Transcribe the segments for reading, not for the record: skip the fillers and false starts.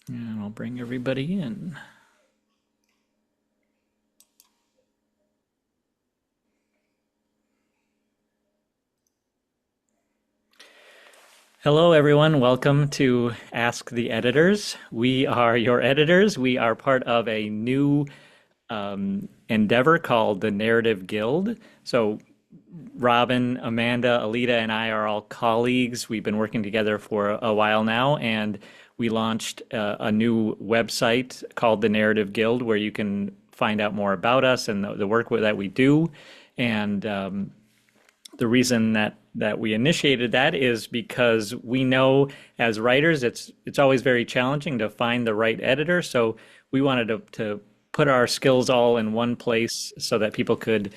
And I'll bring everybody in. Hello, everyone. Welcome to Ask the Editors. We are your editors. We are part of a new endeavor called the Narrative Guild. So, Robin, Amanda, Alida, and I are all colleagues. We've been working together for a while now, and we launched a new website called the Narrative Guild where you can find out more about us and the work that we do. And the reason that we initiated that is because we know as writers it's always very challenging to find the right editor. So we wanted to put our skills all in one place so that people could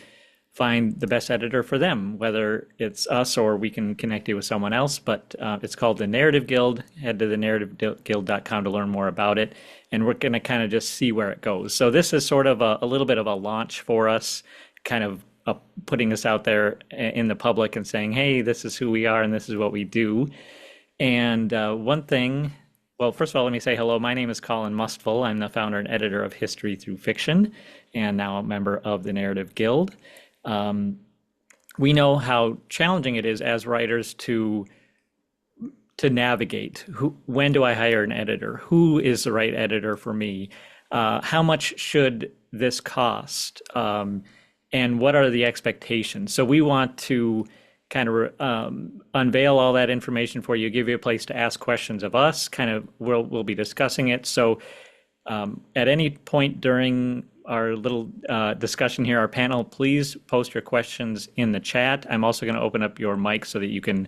find the best editor for them, whether it's us or we can connect you with someone else. But it's called the Narrative Guild. Head to the narrativeguild.com to learn more about it. And we're going to kind of just see where it goes. So this is sort of a little bit of a launch for us, kind of putting us out there in the public and saying, hey, this is who we are and this is what we do. And one thing, well, first of all, let me say hello. My name is Colin Mustful. I'm the founder and editor of History Through Fiction and now a member of the Narrative Guild. We know how challenging it is as writers to navigate. When do I hire an editor? Who is the right editor for me? How much should this cost? And what are the expectations? So we want to kind of unveil all that information for you, give you a place to ask questions of us. Kind of, we'll be discussing it. So at any point during our little discussion here, our panel, please post your questions in the chat. I'm also going to open up your mic so that you can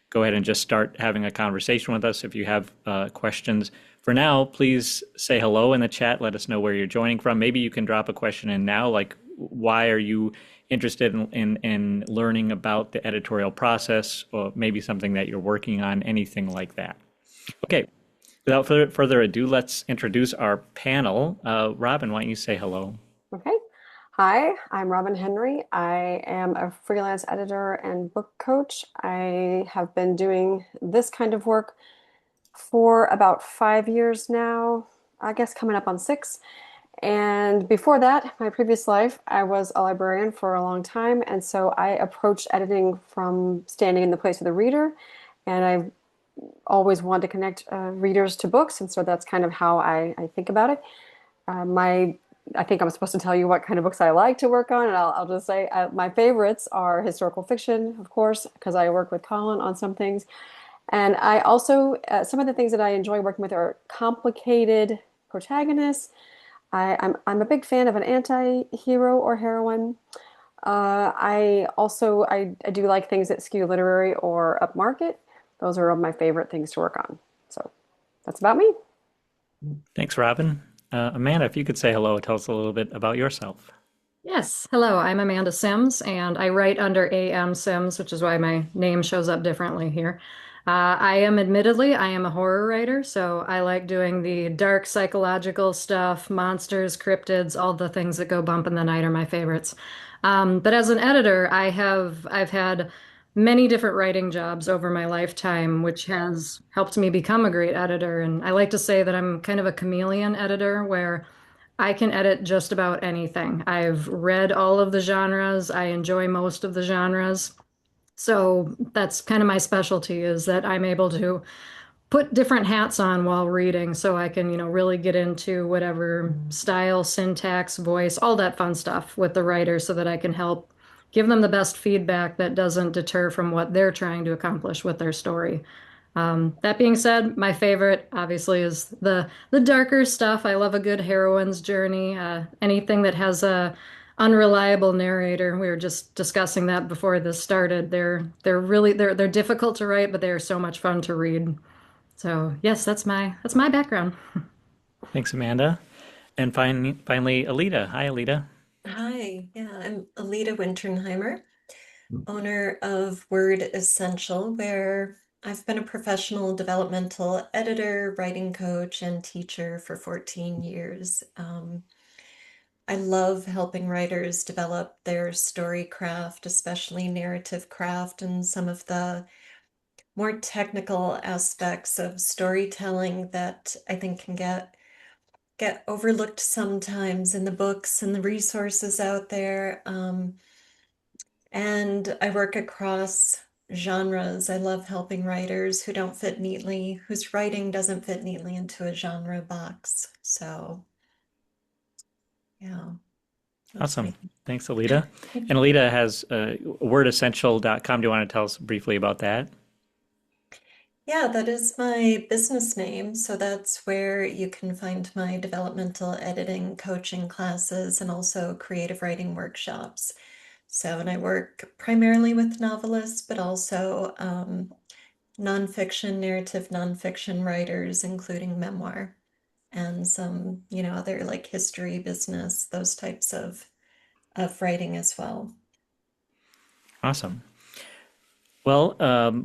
go ahead and just start having a conversation with us if you have questions. For now, please say hello in the chat. Let us know where you're joining from. Maybe you can drop a question in now, like why are you interested in learning about the editorial process, or maybe something that you're working on, anything like that. Okay, without further ado, let's introduce our panel. Robin, why don't you say hello? Okay. Hi, I'm Robin Henry. I am a freelance editor and book coach. I have been doing this kind of work for about 5 years now, I guess coming up on 6. And before that, my previous life, I was a librarian for a long time. And so I approached editing from standing in the place of the reader. And I always wanted to connect readers to books. And so that's kind of how I think about it. My I think I'm supposed to tell you what kind of books I like to work on, and I'll just say my favorites are historical fiction, of course, because I work with Colin on some things. And I also, some of the things that I enjoy working with are complicated protagonists. I'm a big fan of an anti-hero or heroine. I do like things that skew literary or upmarket. Those are my favorite things to work on. So that's about me. Thanks, Robin. Amanda, if you could say hello, tell us a little bit about yourself. Yes. Hello, I'm Amanda Symes, and I write under AM Symes, which is why my name shows up differently here. I am a horror writer, so I like doing the dark psychological stuff, monsters, cryptids, all the things that go bump in the night are my favorites. But as an editor, I've had many different writing jobs over my lifetime, which has helped me become a great editor. And I like to say that I'm kind of a chameleon editor where I can edit just about anything. I've read all of the genres. I enjoy most of the genres. So that's kind of my specialty is that I'm able to put different hats on while reading so I can, really get into whatever style, syntax, voice, all that fun stuff with the writer so that I can help give them the best feedback that doesn't deter from what they're trying to accomplish with their story. That being said, my favorite obviously is the darker stuff. I love a good heroine's journey. Anything that has a unreliable narrator. We were just discussing that before this started. They're difficult to write, but they're so much fun to read. So yes, that's my background. Thanks, Amanda. And finally, Alida. Hi, Alida. Hi, yeah, I'm Alida Winternheimer, owner of Word Essential, where I've been a professional developmental editor, writing coach, and teacher for 14 years. I love helping writers develop their story craft, especially narrative craft, and some of the more technical aspects of storytelling that I think can get overlooked sometimes in the books and the resources out there. And I work across genres. I love helping writers who don't fit neatly, whose writing doesn't fit neatly into a genre box. So, yeah, that's Awesome. me. Thanks, Alida. And Alida has wordessential.com. Do you want to tell us briefly about that? Yeah, that is my business name. So that's where you can find my developmental editing coaching classes and also creative writing workshops. So, and I work primarily with novelists, but also nonfiction, narrative nonfiction writers, including memoir and some, other like history, business, those types of writing as well. Awesome. Well,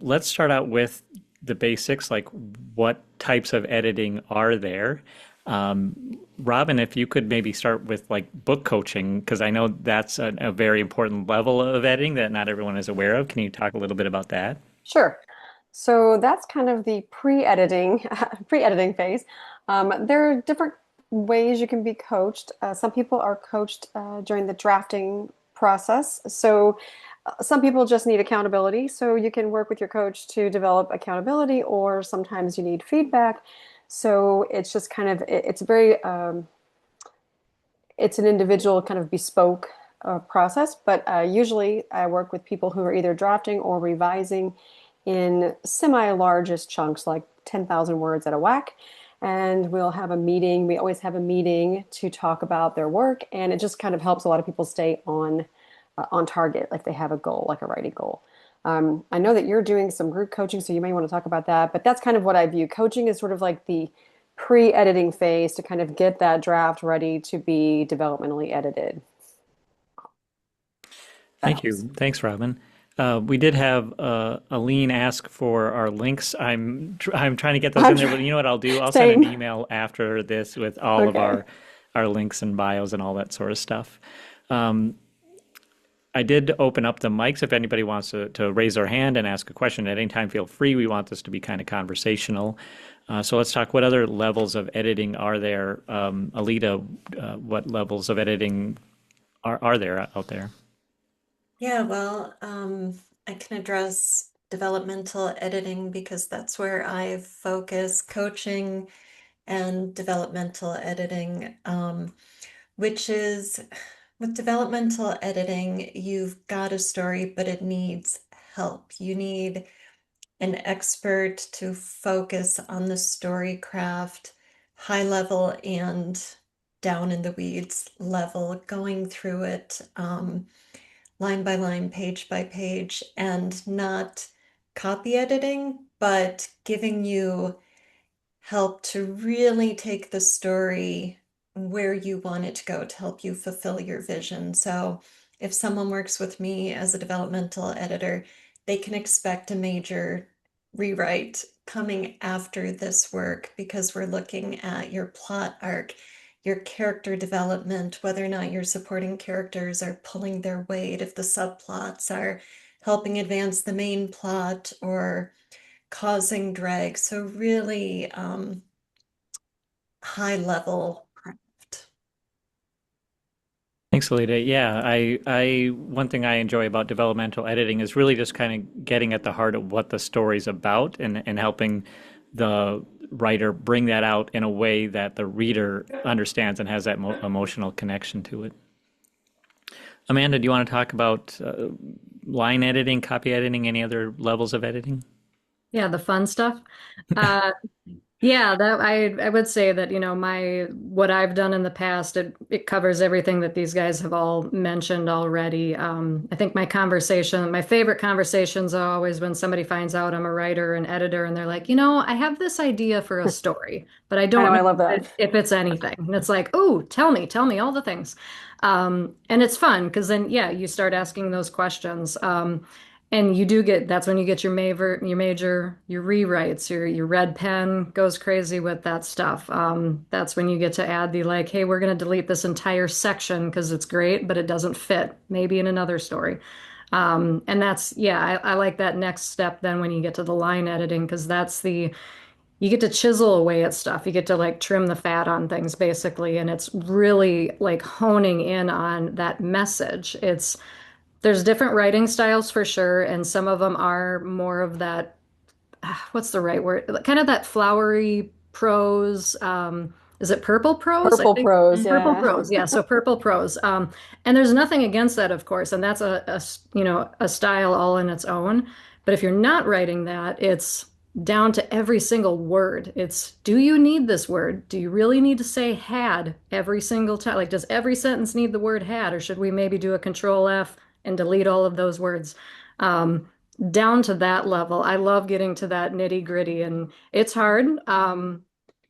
let's start out with the basics, like what types of editing are there? Robin, if you could maybe start with like book coaching, because I know that's a very important level of editing that not everyone is aware of. Can you talk a little bit about that? Sure. So that's kind of the pre-editing pre-editing phase. There are different ways you can be coached. Some people are coached during the drafting process. So some people just need accountability. So you can work with your coach to develop accountability, or sometimes you need feedback. So it's just kind of it's very it's an individual kind of bespoke process, but usually I work with people who are either drafting or revising in semi-largest chunks, like 10,000 words at a whack. And we'll have a meeting. We always have a meeting to talk about their work, and it just kind of helps a lot of people stay on target, like they have a goal, like a writing goal. I know that you're doing some group coaching, so you may want to talk about that. But that's kind of what I view. Coaching is sort of like the pre-editing phase to kind of get that draft ready to be developmentally edited. That Thank helps. you. Thanks, Robin. We did have Aline ask for our links. I'm trying to get those I'm in there, but trying. you know what I'll do? I'll send an Same. email after this with all of Okay. our links and bios and all that sort of stuff. Um, I did open up the mics if anybody wants to raise their hand and ask a question at any time. Feel free. We want this to be kind of conversational. So let's talk. What other levels of editing are there? Alida, what levels of editing are there out there? Yeah, well, I can address developmental editing because that's where I focus coaching and developmental editing, which is with developmental editing, you've got a story, but it needs help. You need an expert to focus on the story craft, high level and down in the weeds level, going through it line by line, page by page, and not copy editing, but giving you help to really take the story where you want it to go to help you fulfill your vision. So if someone works with me as a developmental editor, they can expect a major rewrite coming after this work because we're looking at your plot arc, your character development, whether or not your supporting characters are pulling their weight, if the subplots are helping advance the main plot or causing drag. So really high level craft. Thanks, Alida. Yeah, one thing I enjoy about developmental editing is really just kind of getting at the heart of what the story's about and helping the writer bring that out in a way that the reader understands and has that emotional connection to it. Amanda, do you want to talk about line editing, copy editing, any other levels of editing? Yeah, the fun stuff. Uh, Yeah, that I would say that, my what I've done in the past, it covers everything that these guys have all mentioned already. I think my favorite conversations are always when somebody finds out I'm a writer and editor and they're like, I have this idea for a story, but I I know, don't know I love that. if it's anything. And it's like, oh, tell me all the things. And it's fun because then, yeah, you start asking those questions. And that's when you get your rewrites, your red pen goes crazy with that stuff. That's when you get to add the like, hey, we're going to delete this entire section because it's great, but it doesn't fit maybe in another story. And that's, yeah, I like that next step then when you get to the line editing, because you get to chisel away at stuff. You get to like trim the fat on things basically. And it's really like honing in on that message. There's different writing styles for sure. And some of them are more of that, what's the right word? Kind of that flowery prose. Is it purple prose? I Purple think prose, purple yeah. prose. Yeah, so purple prose. And there's nothing against that, of course, and that's a style all in its own. But if you're not writing that, it's down to every single word. It's, do you need this word? Do you really need to say had every single time? Like, does every sentence need the word had, or should we maybe do a control F and delete all of those words? Down to that level. I love getting to that nitty gritty, and it's hard.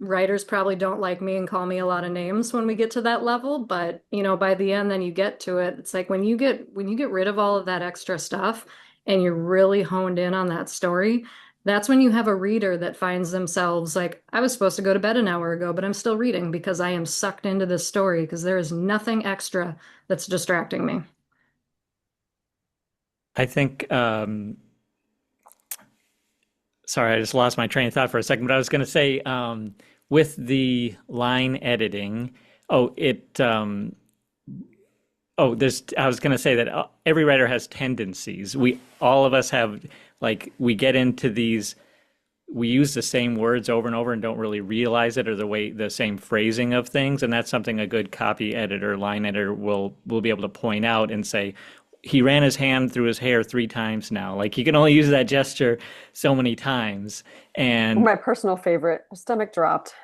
Writers probably don't like me and call me a lot of names when we get to that level, but by the end, then you get to it. It's like when you get rid of all of that extra stuff and you're really honed in on that story, that's when you have a reader that finds themselves like, I was supposed to go to bed an hour ago, but I'm still reading because I am sucked into this story because there is nothing extra that's distracting me. I think, sorry, I just lost my train of thought for a second, but I was going to say, with the line editing, oh, I was going to say that every writer has tendencies. All of us have, like, we get into these, we use the same words over and over and don't really realize it, or the same phrasing of things. And that's something a good copy editor, line editor will be able to point out and say, he ran his hand through his hair 3 times now. Like, you can only use that gesture so many times. And My personal favorite, stomach dropped.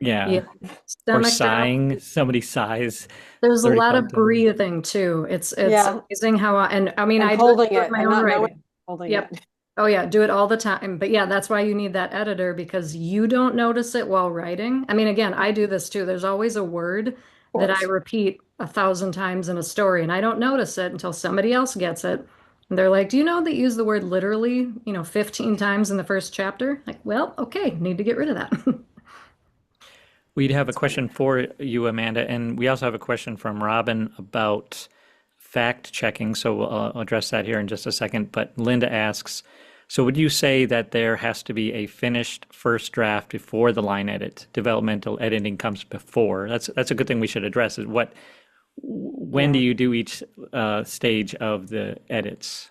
yeah, Yeah. or Stomach drop. sighing, somebody sighs There's a lot 35 of times. breathing too. It's Yeah, amazing how and I mean and I do it holding with it my and own not knowing writing. holding Yep. it. Oh yeah, do it all the time. But yeah, that's why you need that editor because you don't notice it while writing. I mean, again, I do this too. There's always a word Of that I course. repeat 1,000 times in a story, and I don't notice it until somebody else gets it. And they're like, "Do you know that you use the word literally, 15 times in the first chapter?" Like, well, okay, need to get rid of that. We'd have a It's funny. question for you, Amanda, and we also have a question from Robin about fact checking. So we'll address that here in just a second. But Linda asks, so would you say that there has to be a finished first draft before the line edit? Developmental editing comes before. That's a good thing we should address. Is when do Yeah. you do each stage of the edits?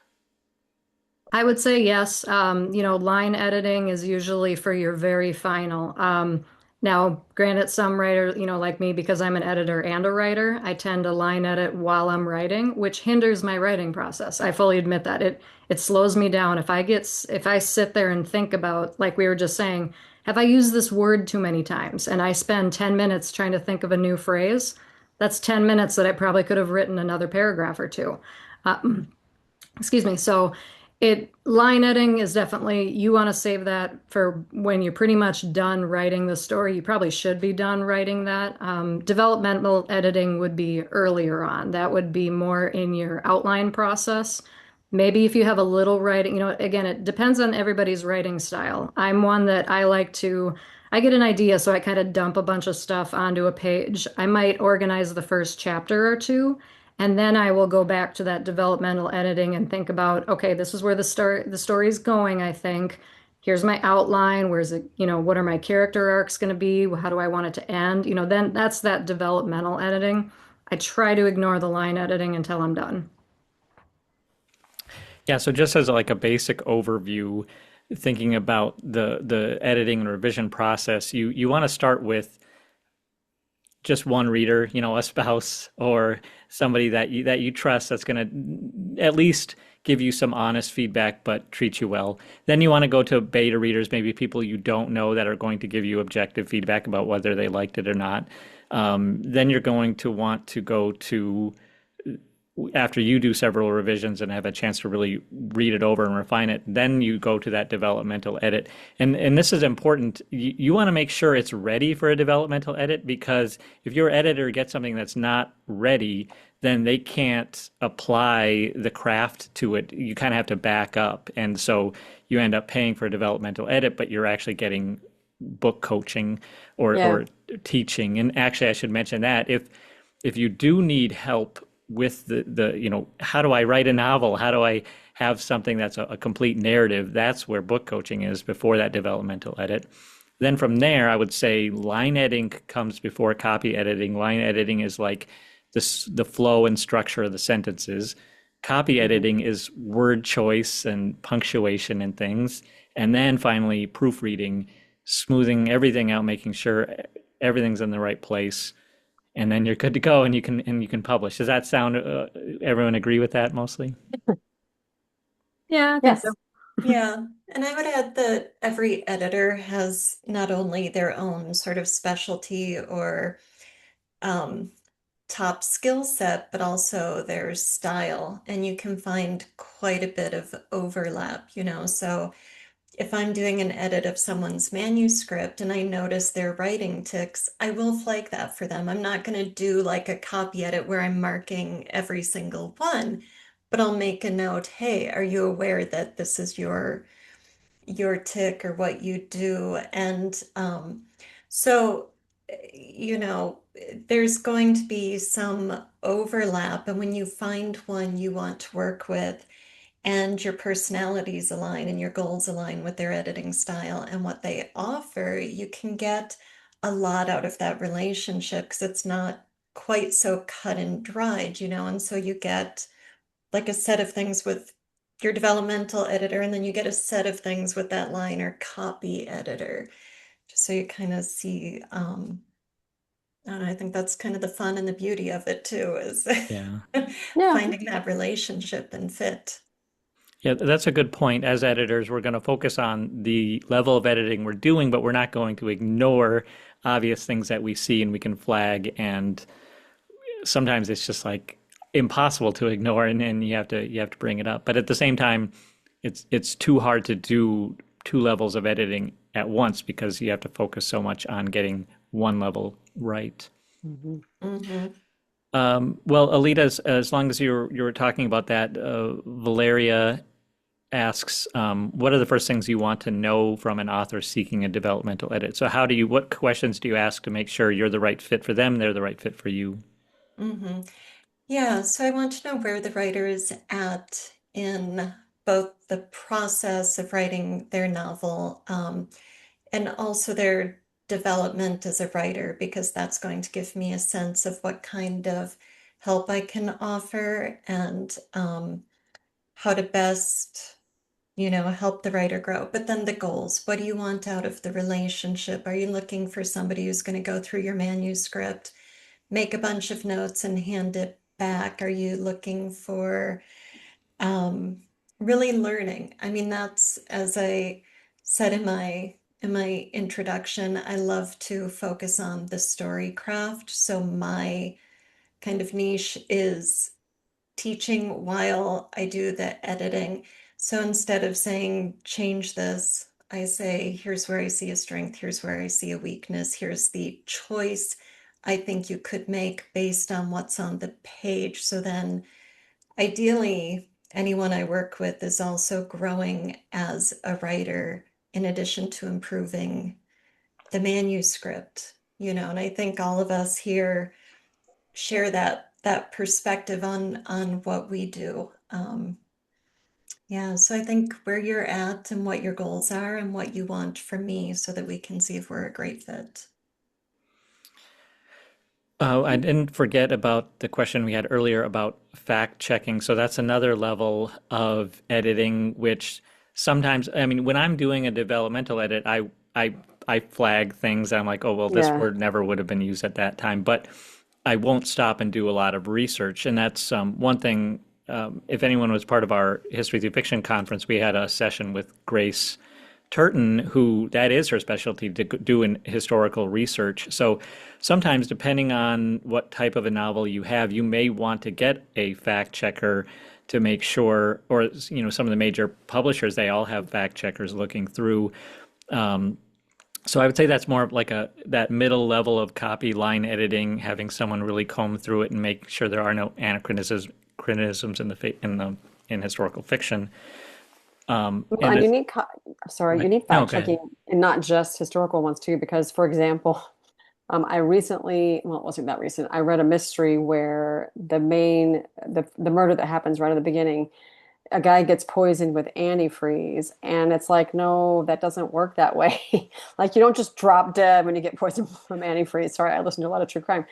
I would say yes. Line editing is usually for your very final. Now, granted, some writers, like me, because I'm an editor and a writer, I tend to line edit while I'm writing, which hinders my writing process. I fully admit that it slows me down. If I sit there and think about, like we were just saying, have I used this word too many times? And I spend 10 minutes trying to think of a new phrase. That's 10 minutes that I probably could have written another paragraph or two. Uh, Excuse me. So line editing is definitely, you want to save that for when you're pretty much done writing the story. You probably should be done writing that. Developmental editing would be earlier on. That would be more in your outline process. Maybe if you have a little writing, again, it depends on everybody's writing style. I'm one that I get an idea, so I kind of dump a bunch of stuff onto a page. I might organize the first chapter or two, and then I will go back to that developmental editing and think about, okay, this is where the story's going, I think. Here's my outline. Where's it, what are my character arcs going to be? How do I want it to end? Then that's that developmental editing. I try to ignore the line editing until I'm done. Yeah, so just as like a basic overview, thinking about the editing and revision process, you want to start with just one reader, a spouse or somebody that you trust that's going to at least give you some honest feedback but treat you well. Then you want to go to beta readers, maybe people you don't know that are going to give you objective feedback about whether they liked it or not. Then you're going to want to go to after you do several revisions and have a chance to really read it over and refine it, then you go to that developmental edit. And this is important. You want to make sure it's ready for a developmental edit, because if your editor gets something that's not ready, then they can't apply the craft to it. You kind of have to back up. And so you end up paying for a developmental edit, but you're actually getting book coaching Yeah. or teaching. And actually, I should mention that if you do need help with how do I write a novel? How do I have something that's a complete narrative? That's where book coaching is before that developmental edit. Then from there, I would say line editing comes before copy editing. Line editing is like the flow and structure of the sentences. Copy Mhm. editing is word choice and punctuation and things. And then finally, proofreading, smoothing everything out, making sure everything's in the right place, and then you're good to go, and you can publish. Does that sound? Everyone agree with that mostly? Yeah, I think so. Yes. Yeah, and I would add that every editor has not only their own sort of specialty or um, top skill set, but also their style. And you can find quite a bit of overlap, you know. So if I'm doing an edit of someone's manuscript and I notice their writing tics, I will flag that for them. I'm not going to do like a copy edit where I'm marking every single one, but I'll make a note, hey, are you aware that this is your tic or what you do? And so, you know, there's going to be some overlap. And when you find one you want to work with, and your personalities align and your goals align with their editing style and what they offer, you can get a lot out of that relationship because it's not quite so cut and dried, you know, and so you get like a set of things with your developmental editor, and then you get a set of things with that line or copy editor. Just so you kind of see, and I think that's kind of the fun and the beauty of it too, is Yeah. Yeah. finding that relationship and fit. Yeah, that's a good point. As editors, we're going to focus on the level of editing we're doing, but we're not going to ignore obvious things that we see and we can flag. And sometimes it's just like impossible to ignore, and you have to bring it up. But at the same time, it's too hard to do two levels of editing at once because you have to focus so much on getting one level right. Mhm. Mhm. Well, Alita, as long as you were talking about that, Valeria asks, what are the first things you want to know from an author seeking a developmental edit? So what questions do you ask to make sure you're the right fit for them, they're the right fit for you? Mhm. Yeah, so I want to know where the writer is at in both the process of writing their novel, and also their development as a writer, because that's going to give me a sense of what kind of help I can offer and how to best, you know, help the writer grow. But then the goals, what do you want out of the relationship? Are you looking for somebody who's going to go through your manuscript, make a bunch of notes and hand it back? Are you looking for um, really learning? I mean, that's, as I said in my introduction, I love to focus on the story craft. So my kind of niche is teaching while I do the editing. So instead of saying change this, I say here's where I see a strength, here's where I see a weakness, here's the choice I think you could make based on what's on the page. So then ideally, anyone I work with is also growing as a writer in addition to improving the manuscript, you know, and I think all of us here share that perspective on what we do. Yeah, so I think where you're at and what your goals are and what you want from me so that we can see if we're a great fit. Oh, I didn't forget about the question we had earlier about fact checking. So that's another level of editing, which sometimes, I mean, when I'm doing a developmental edit, I flag things. I'm like, oh, well, this Yeah. word never would have been used at that time. But I won't stop and do a lot of research. And that's one thing. If anyone was part of our History Through Fiction conference, we had a session with Grace Turton, who that is her specialty to do in historical research. So sometimes, depending on what type of a novel you have, you may want to get a fact checker to make sure, or some of the major publishers, they all have fact checkers looking through. So I would say that's more of like that middle level of copy line editing, having someone really comb through it and make sure there are no anachronisms in historical fiction. Well, And and you it's, need, sorry, you need no, fact go ahead. checking and not just historical ones too, because for example, I recently, well, it wasn't that recent. I read a mystery where the murder that happens right at the beginning, a guy gets poisoned with antifreeze, and it's like, no, that doesn't work that way. Like you don't just drop dead when you get poisoned from antifreeze. Sorry, I listen to a lot of true crime.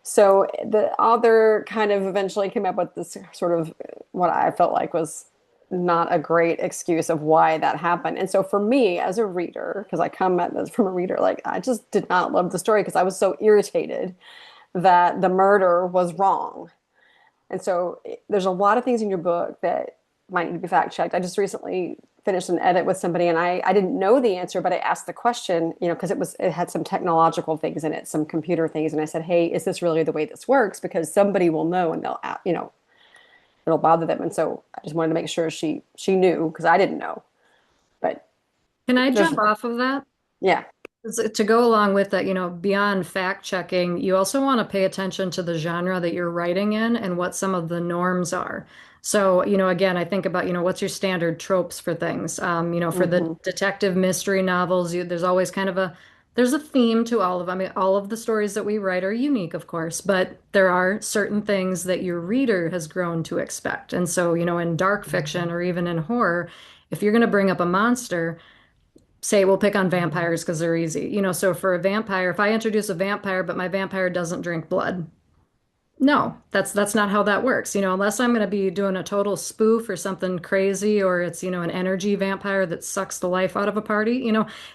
So the author kind of eventually came up with this sort of what I felt like was not a great excuse of why that happened. And so for me as a reader, because I come at this from a reader, like I just did not love the story because I was so irritated that the murder was wrong. And so there's a lot of things in your book that might need to be fact checked. I just recently finished an edit with somebody and I didn't know the answer, but I asked the question, because it had some technological things in it, some computer things. And I said, hey, is this really the way this works? Because somebody will know and it'll bother them. And so I just wanted to make sure she knew because I didn't know. But Can I there's, jump off of that? yeah, To go along with that, beyond fact checking, you also want to pay attention to the genre that you're writing in and what some of the norms are. So, again, I think about, what's your standard tropes for things? For the hmm detective mystery novels, there's always kind of there's a theme to all of them. I mean, all of the stories that we write are unique, of course, but there are certain things that your reader has grown to expect. And so, in dark fiction or even in horror, if you're going to bring up a monster, say we'll pick on vampires because they're easy. So for a vampire, if I introduce a vampire, but my vampire doesn't drink blood, no, that's not how that works. Unless I'm going to be doing a total spoof or something crazy, or it's, an energy vampire that sucks the life out of a party.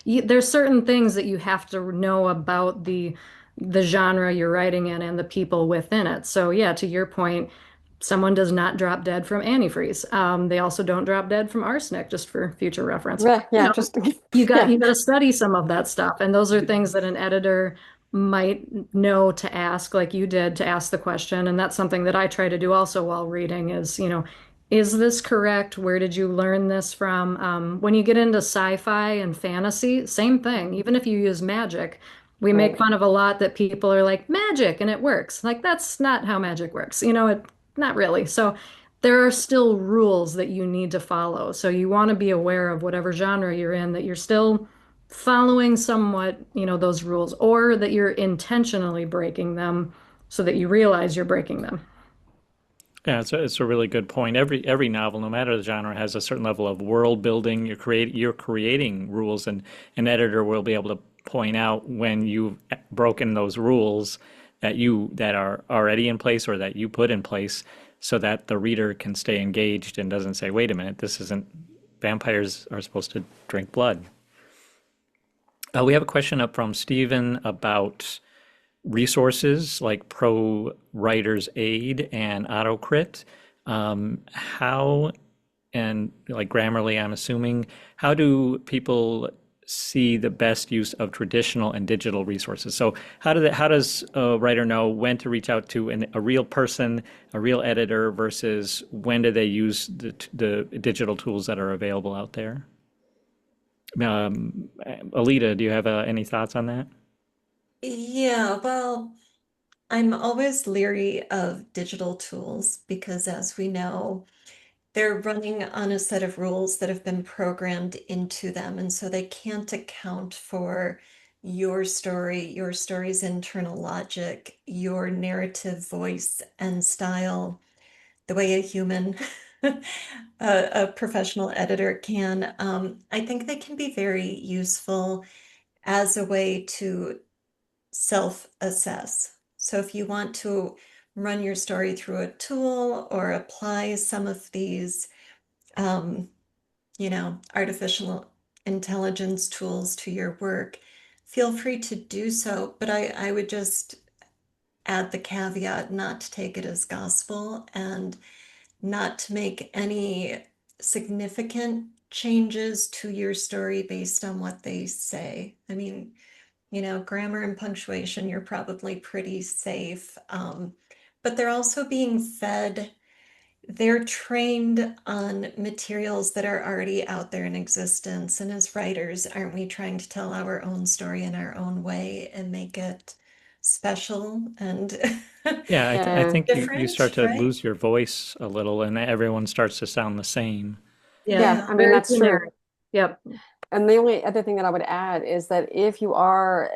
There's certain things that you have to know about the genre you're writing in and the people within it. So yeah, to your point, someone does not drop dead from antifreeze. They also don't drop dead from arsenic, just for future reference. yeah, You yeah, know, just you got yeah, you got to study some of that stuff, and those are things that an editor might know to ask, like you did, to ask the question. And that's something that I try to do also while reading is, is this correct? Where did you learn this from? When you get into sci-fi and fantasy, same thing. Even if you use magic, we make right. fun of a lot that people are like, magic and it works. Like, that's not how magic works. Not really. So there are still rules that you need to follow. So you want to be aware of whatever genre you're in, that you're still following somewhat, those rules, or that you're intentionally breaking them so that you realize you're breaking them. Yeah, it's a really good point. Every novel, no matter the genre, has a certain level of world building. You're creating rules, and an editor will be able to point out when you've broken those rules that are already in place or that you put in place, so that the reader can stay engaged and doesn't say, "Wait a minute, this isn't vampires are supposed to drink blood." We have a question up from Stephen about resources like Pro Writer's Aid and AutoCrit. How, and like Grammarly, I'm assuming, how do people see the best use of traditional and digital resources? So how does a writer know when to reach out to a real person, a real editor, versus when do they use the digital tools that are available out there? Alida, do you have any thoughts on that? Yeah, well, I'm always leery of digital tools because, as we know, they're running on a set of rules that have been programmed into them. And so they can't account for your story, your story's internal logic, your narrative voice and style, the way a human, a professional editor can. I think they can be very useful as a way to self-assess. So if you want to run your story through a tool or apply some of these, um, artificial intelligence tools to your work, feel free to do so. But I would just add the caveat not to take it as gospel and not to make any significant changes to your story based on what they say. I mean, grammar and punctuation, you're probably pretty safe. But they're also being fed, they're trained on materials that are already out there in existence. And as writers, aren't we trying to tell our own story in our own way and make it special and Yeah, I Yeah. think you start different, to right? lose your voice a little, and everyone starts to sound the same. Yeah, Yeah, Yeah. I mean very that's true. generic. Yep. And the only other thing that I would add is that if you are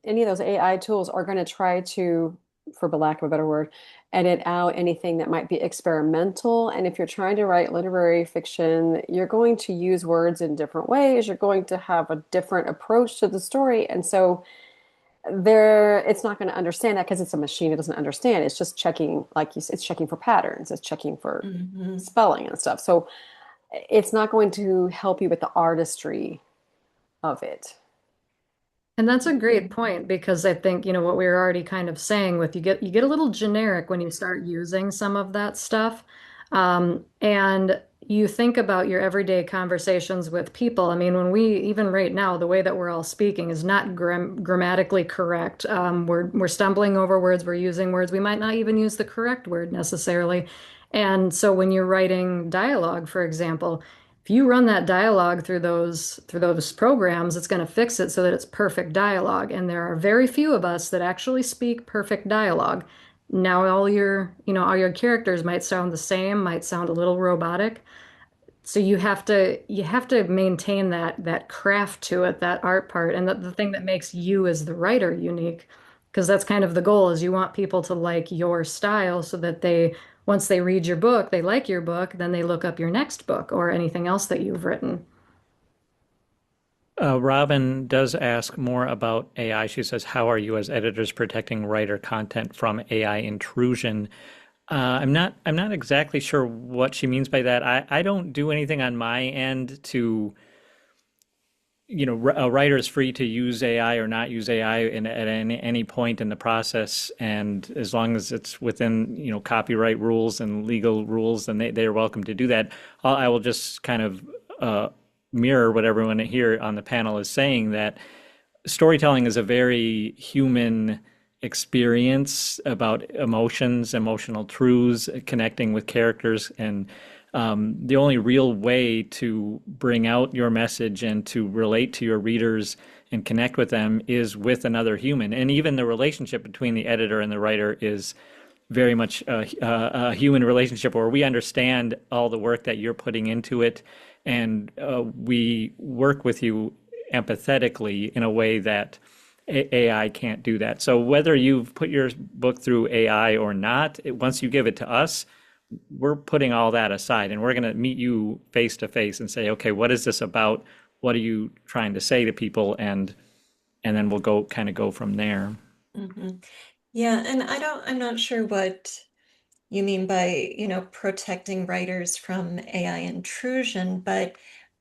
any of those AI tools are going to try to, for the lack of a better word, edit out anything that might be experimental. And if you're trying to write literary fiction, you're going to use words in different ways. You're going to have a different approach to the story. And so it's not going to understand that because it's a machine. It doesn't understand. It's just checking, like you said, it's checking for patterns. It's checking for Hmm. spelling and stuff. So it's not going to help you with the artistry of it. And that's a great point because I think, what we were already kind of saying with you get a little generic when you start using some of that stuff. And you think about your everyday conversations with people. I mean, when we, even right now, the way that we're all speaking is not grammatically correct. We're stumbling over words, we're using words. We might not even use the correct word necessarily. And so when you're writing dialogue, for example, if you run that dialogue through those programs, it's going to fix it so that it's perfect dialogue. And there are very few of us that actually speak perfect dialogue. Now all your characters might sound the same, might sound a little robotic. So you have to maintain that craft to it, that art part, and the thing that makes you as the writer unique, because that's kind of the goal is you want people to like your style so that once they read your book, they like your book, then they look up your next book or anything else that you've written. Robin does ask more about AI. She says, "How are you as editors protecting writer content from AI intrusion?" I'm not exactly sure what she means by that. I don't do anything on my end to, a writer is free to use AI or not use AI at any point in the process, and as long as it's within, copyright rules and legal rules, then they're welcome to do that. I will just kind of mirror what everyone here on the panel is saying, that storytelling is a very human experience about emotions, emotional truths, connecting with characters. And the only real way to bring out your message and to relate to your readers and connect with them is with another human. And even the relationship between the editor and the writer is very much a human relationship where we understand all the work that you're putting into it, and we work with you empathetically in a way that AI can't do that. So whether you've put your book through AI or not, once you give it to us, we're putting all that aside and we're going to meet you face to face and say, okay, what is this about? What are you trying to say to people? And then we'll go from there. Hmm. Yeah, and I'm not sure what you mean by, protecting writers from AI intrusion, but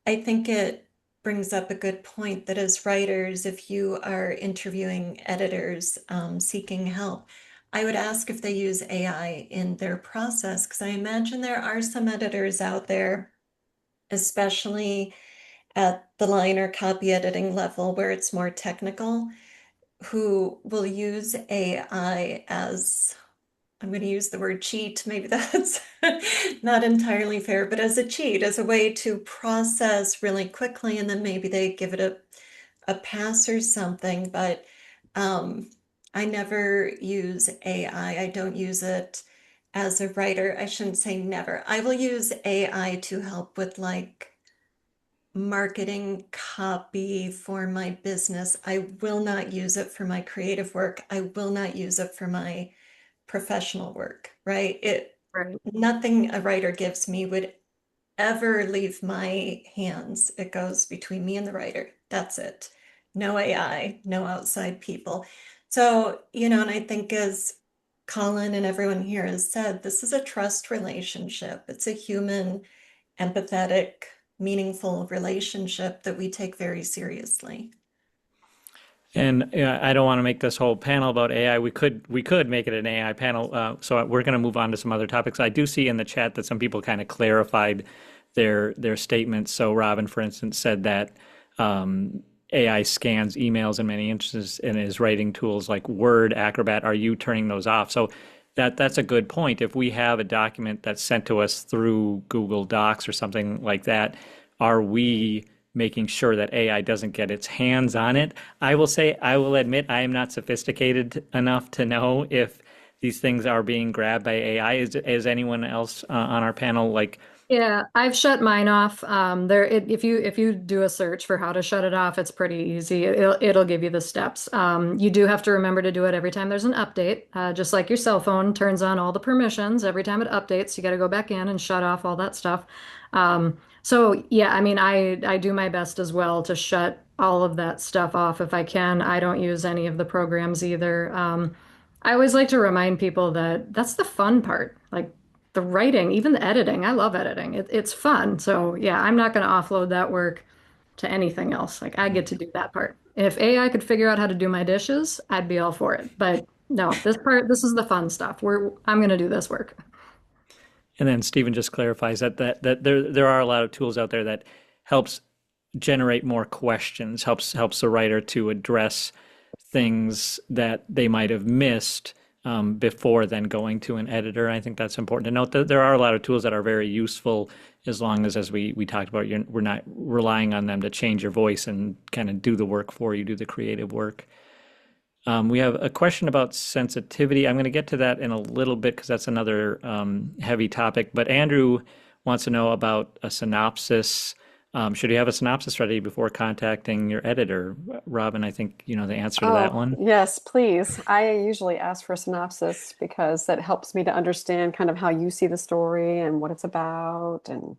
I think it brings up a good point that as writers, if you are interviewing editors seeking help, I would ask if they use AI in their process, because I imagine there are some editors out there, especially at the line or copy editing level where it's more technical, who will use AI as, I'm going to use the word cheat. Maybe that's not entirely fair, but as a cheat, as a way to process really quickly, and then maybe they give it a pass or something. But I never use AI. I don't use it as a writer. I shouldn't say never. I will use AI to help with like marketing copy for my business. I will not use it for my creative work. I will not use it for my professional work, right? Right. Nothing a writer gives me would ever leave my hands. It goes between me and the writer. That's it. No AI, no outside people. So, and I think as Colin and everyone here has said, this is a trust relationship. It's a human, empathetic, meaningful relationship that we take very seriously. And I don't want to make this whole panel about AI. We could make it an AI panel. So we're going to move on to some other topics. I do see in the chat that some people kind of clarified their statements. So Robin, for instance, said that AI scans emails in many instances and is writing tools like Word, Acrobat. Are you turning those off? So that's a good point. If we have a document that's sent to us through Google Docs or something like that, are we making sure that AI doesn't get its hands on it? I will admit, I am not sophisticated enough to know if these things are being grabbed by AI. Is anyone else on our panel like Yeah, I've shut mine off. If you do a search for how to shut it off, it's pretty easy. It'll give you the steps. You do have to remember to do it every time there's an update. Just like your cell phone turns on all the permissions every time it updates, you got to go back in and shut off all that stuff. So yeah, I mean, I do my best as well to shut all of that stuff off if I can. I don't use any of the programs either. I always like to remind people that that's the fun part. Like the writing, even the editing. I love editing. It's fun. So yeah, I'm not going to offload that work to anything else. Like I get to do that part. If AI could figure out how to do my dishes, I'd be all for it. But no, this is the fun stuff. I'm going to do this work. And then Stephen just clarifies that there are a lot of tools out there that helps generate more questions, helps the writer to address things that they might have missed before then going to an editor. I think that's important to note that there are a lot of tools that are very useful as long as we talked about, we're not relying on them to change your voice and kind of do the work for you, do the creative work. We have a question about sensitivity. I'm going to get to that in a little bit because that's another heavy topic. But Andrew wants to know about a synopsis. Should you have a synopsis ready before contacting your editor? Robin, I think you know the answer to that Oh, one. yes, please. I usually ask for a synopsis because that helps me to understand kind of how you see the story and what it's about and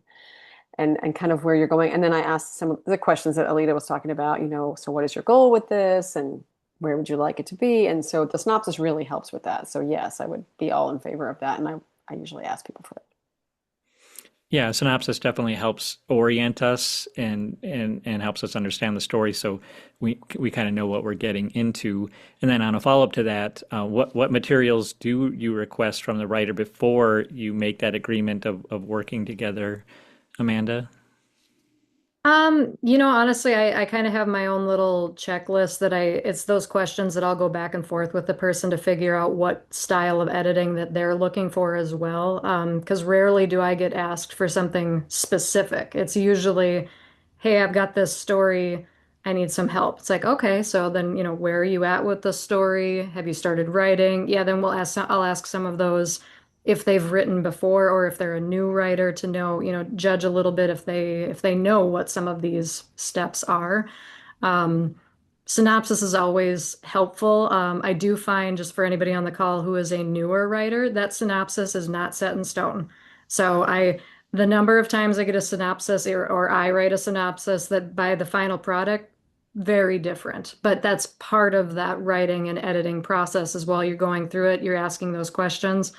kind of where you're going. And then I ask some of the questions that Alida was talking about, so what is your goal with this and where would you like it to be? And so the synopsis really helps with that. So yes, I would be all in favor of that. And I usually ask people for it. Yeah, synopsis definitely helps orient us and helps us understand the story, so we kind of know what we're getting into. And then on a follow-up to that, what materials do you request from the writer before you make that agreement of working together, Amanda? Honestly, I kind of have my own little checklist it's those questions that I'll go back and forth with the person to figure out what style of editing that they're looking for as well. Because rarely do I get asked for something specific. It's usually, hey, I've got this story. I need some help. It's like, okay, so then, where are you at with the story? Have you started writing? Yeah, then I'll ask some of those if they've written before or if they're a new writer to know, judge a little bit if they know what some of these steps are. Um, Synopsis is always helpful. I do find, just for anybody on the call who is a newer writer, that synopsis is not set in stone. So the number of times I get a synopsis or I write a synopsis that by the final product, very different. But that's part of that writing and editing process as well. You're going through it, you're asking those questions.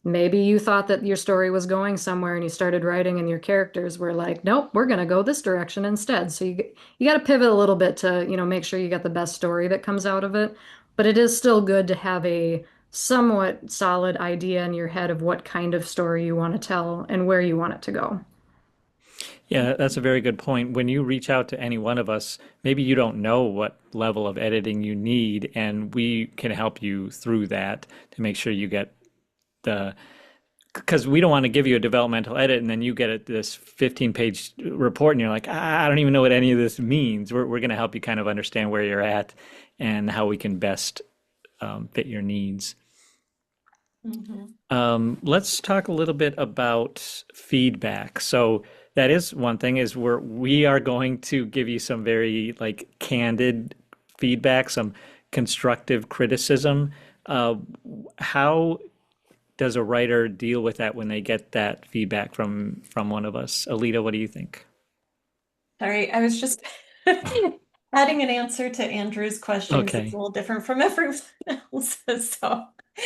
Maybe you thought that your story was going somewhere and you started writing and your characters were like, nope, we're going to go this direction instead. So you got to pivot a little bit to, make sure you got the best story that comes out of it. But it is still good to have a somewhat solid idea in your head of what kind of story you want to tell and where you want it to go. Yeah, that's a very good point. When you reach out to any one of us, maybe you don't know what level of editing you need, and we can help you through that to make sure you get the because we don't want to give you a developmental edit and then you get this 15-page report and you're like, I don't even know what any of this means. We're going to help you kind of understand where you're at and how we can best fit your needs. Mhm. Let's talk a little bit about feedback. So that is one thing is we are going to give you some very like candid feedback, some constructive criticism. Uh, how does a writer deal with that when they get that feedback from one of us? Alida, what do you think? Sorry, I was just adding an answer to Andrew's question because it's a Okay. little different from everyone else's. So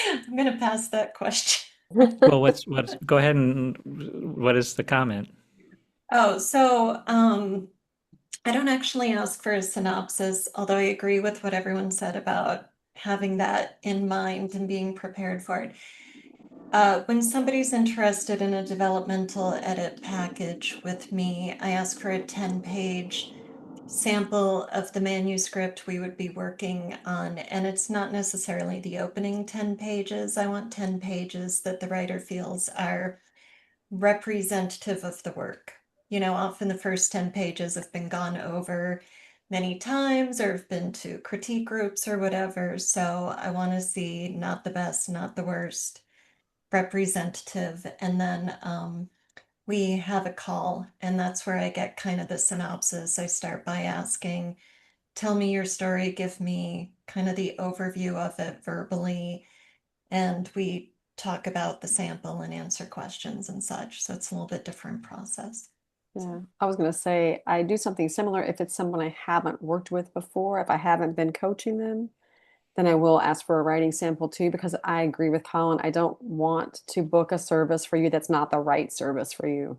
I'm going to pass that question. Well, what's go ahead and what is the comment? Oh, so I don't actually ask for a synopsis, although I agree with what everyone said about having that in mind and being prepared for it. When somebody's interested in a developmental edit package with me, I ask for a 10-page sample of the manuscript we would be working on. And it's not necessarily the opening 10 pages. I want 10 pages that the writer feels are representative of the work. Often the first 10 pages have been gone over many times or have been to critique groups or whatever. So I want to see not the best, not the worst, representative. And then we have a call, and that's where I get kind of the synopsis. I start by asking, tell me your story, give me kind of the overview of it verbally, and we talk about the sample and answer questions and such. So it's a little bit different process. Yeah, I was going to say I do something similar if it's someone I haven't worked with before, if I haven't been coaching them, then I will ask for a writing sample too, because I agree with Colin. I don't want to book a service for you that's not the right service for you.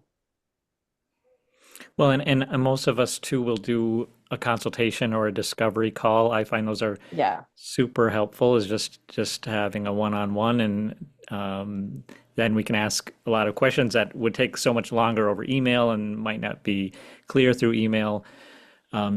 Well, and most of us too will do a consultation or a discovery call. I find those are Yeah. super helpful, is just having a one-on-one, and then we can ask a lot of questions that would take so much longer over email and might not be clear through email.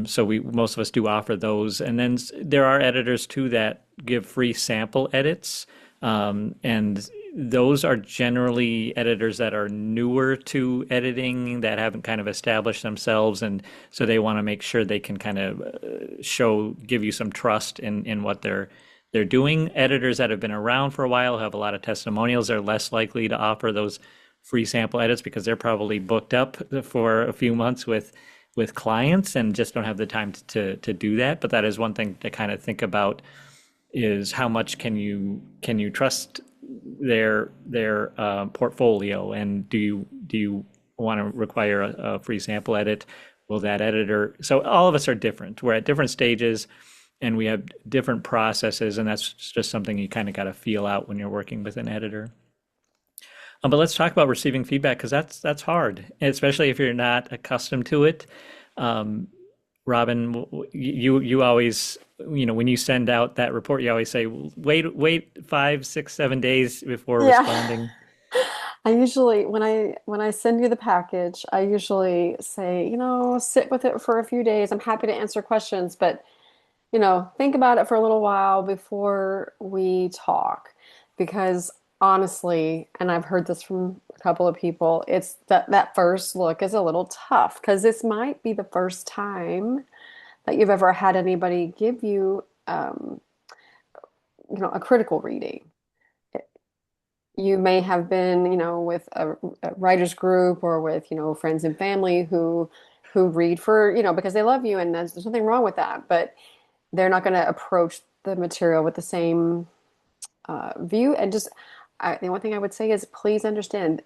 So we most of us do offer those, and then there are editors too that give free sample edits, and those are generally editors that are newer to editing, that haven't kind of established themselves, and so they want to make sure they can kind of give you some trust in what they're doing. Editors that have been around for a while, have a lot of testimonials, are less likely to offer those free sample edits because they're probably booked up for a few months with clients and just don't have the time to do that. But that is one thing to kind of think about, is how much can you trust their portfolio, and do you want to require a free sample edit? Will that editor? So all of us are different. We're at different stages, and we have different processes, and that's just something you kind of got to feel out when you're working with an editor. But let's talk about receiving feedback, because that's hard, especially if you're not accustomed to it. Robin, you always, when you send out that report, you always say, wait 5, 6, 7 days before Yeah. responding. I usually, when I send you the package, I usually say, sit with it for a few days. I'm happy to answer questions, but think about it for a little while before we talk. Because honestly, and I've heard this from a couple of people, it's that first look is a little tough because this might be the first time that you've ever had anybody give you, a critical reading. You may have been, with a writer's group or with, friends and family who read for, because they love you, and there's nothing wrong with that, but they're not going to approach the material with the same view. And the one thing I would say is, please understand,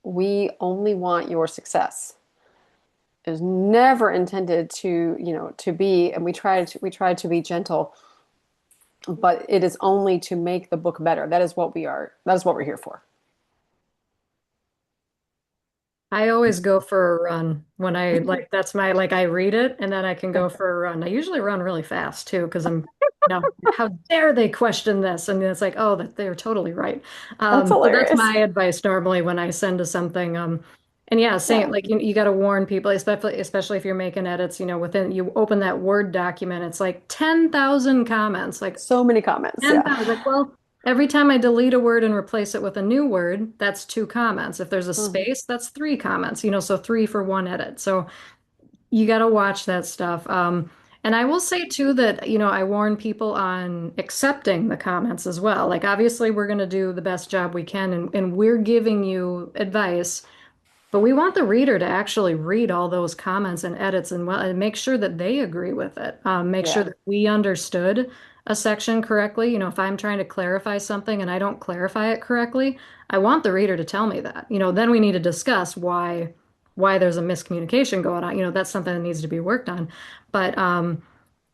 we only want your success. It was never intended to be, and we try to be gentle, but it is only to make the book better. That is what we are. That is what we're here for. I always go for a run when that's my, I read it and then I can go for a run. I usually run really fast too, because how dare they question this? And it's like, oh, that they're totally right. That's So that's hilarious. my advice normally when I send to something. And yeah, same, Yeah. you got to warn people, especially if you're making edits, you open that Word document, it's like 10,000 comments, like So many comments. Yeah. 10,000. Like, well, every time I delete a word and replace it with a new word, that's 2 comments. If there's a Mhm. space, that's 3 comments, so 3 for 1 edit. So you got to watch that stuff. And I will say too that, I warn people on accepting the comments as well. Like, obviously, we're going to do the best job we can, and we're giving you advice. But we want the reader to actually read all those comments and edits and make sure that they agree with it. Make sure Yeah. that we understood a section correctly. If I'm trying to clarify something and I don't clarify it correctly, I want the reader to tell me that. Then we need to discuss why there's a miscommunication going on. That's something that needs to be worked on. But